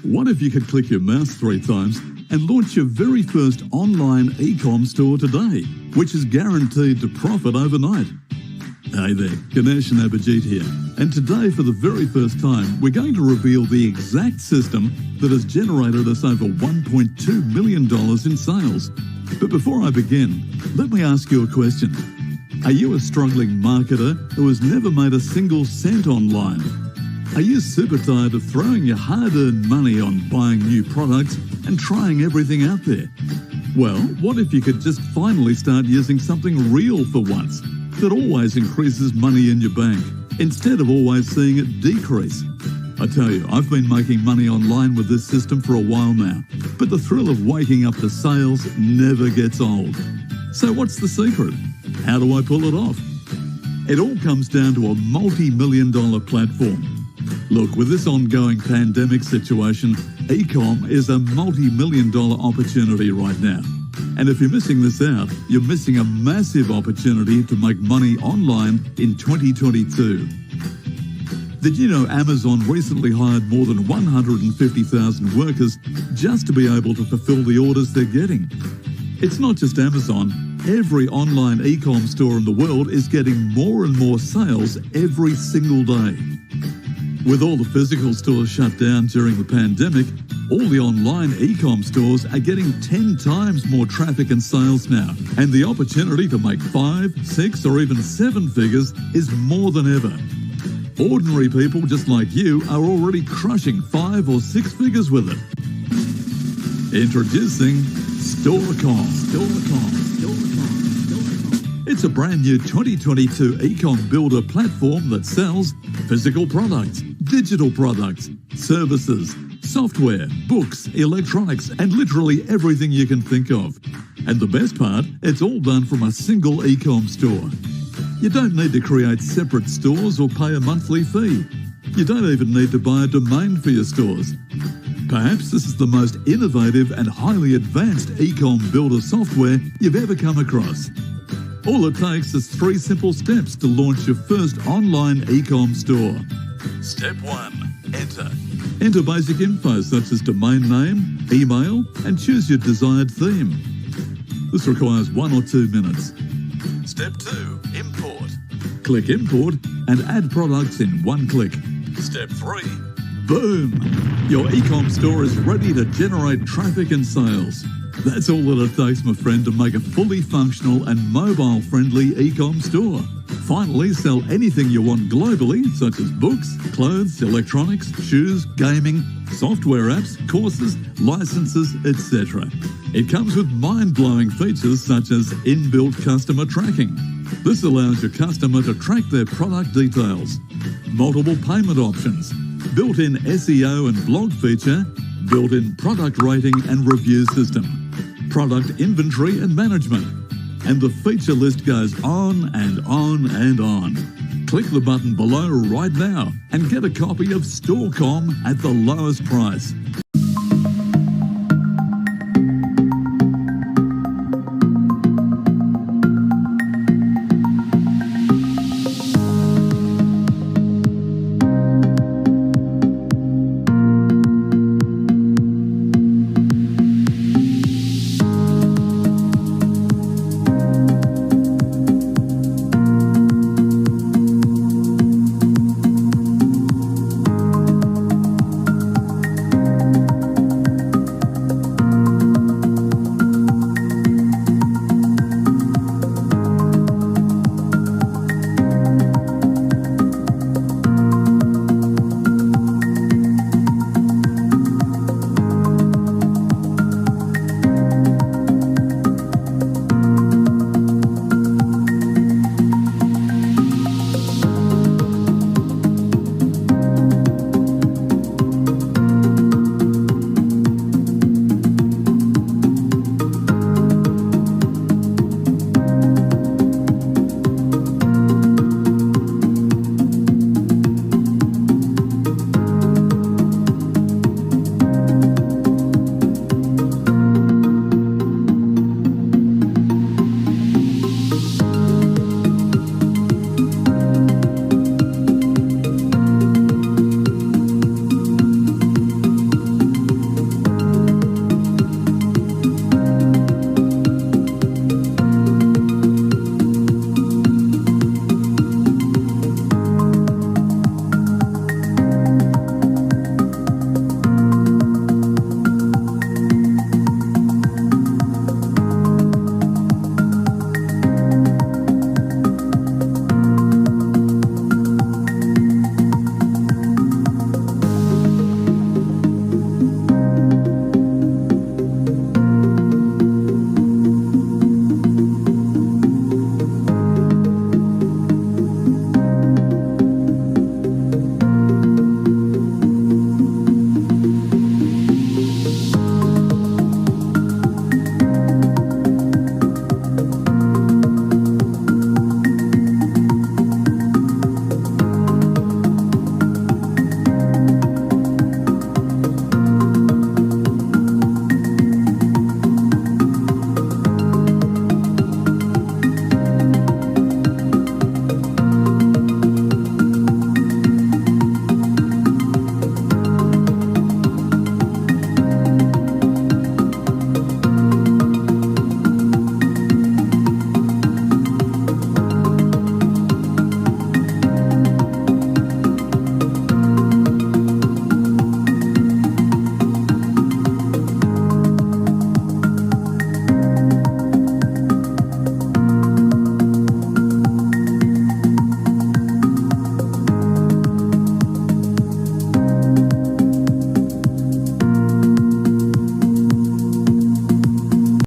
What if you could click your mouse 3 times and launch your very first online Ecom store today, which is guaranteed to profit overnight? Hey there, Ganesh and Abhijit here, and today for the very first time we're going to reveal the exact system that has generated us over $1.2 million in sales. But before I begin, let me ask you a question. Are you a struggling marketer who has never made a single cent online? Are you super tired of throwing your hard-earned money on buying new products and trying everything out there? Well, what if you could just finally start using something real for once that always increases money in your bank instead of always seeing it decrease? I tell you, I've been making money online with this system for a while now, but the thrill of waking up to sales never gets old. So what's the secret? How do I pull it off? It all comes down to a multi-million-dollar platform. Look, with this ongoing pandemic situation, Ecom is a multi-million-dollar opportunity right now. And if you're missing this out, you're missing a massive opportunity to make money online in 2022. Did you know Amazon recently hired more than 150,000 workers just to be able to fulfill the orders they're getting? It's not just Amazon. Every online Ecom store in the world is getting more and more sales every single day. With all the physical stores shut down during the pandemic, all the online Ecom stores are getting 10 times more traffic and sales now, and the opportunity to make 5, 6 or even 7 figures is more than ever. Ordinary people just like you are already crushing 5 or 6 figures with it. Introducing StoreCom. It's a brand new 2022 Ecom builder platform that sells physical products, digital products, services, software, books, electronics, and literally everything you can think of. And the best part, it's all done from a single Ecom store. You don't need to create separate stores or pay a monthly fee. You don't even need to buy a domain for your stores. Perhaps this is the most innovative and highly advanced Ecom builder software you've ever come across. All it takes is 3 simple steps to launch your first online Ecom store. Step 1. Enter. Enter basic info such as domain name, email, and choose your desired theme. This requires 1 or 2 minutes. Step 2. Import. Click Import and add products in 1 click. Step 3. Boom! Your Ecom store is ready to generate traffic and sales. That's all that it takes, my friend, to make a fully functional and mobile-friendly Ecom store. Finally, sell anything you want globally, such as books, clothes, electronics, shoes, gaming, software apps, courses, licenses, etc. It comes with mind-blowing features such as inbuilt customer tracking. This allows your customer to track their product details. Multiple payment options, built-in SEO and blog feature, built-in product rating and review system, product inventory and management, and the feature list goes on and on and on. Click the button below right now and get a copy of StoreCom at the lowest price.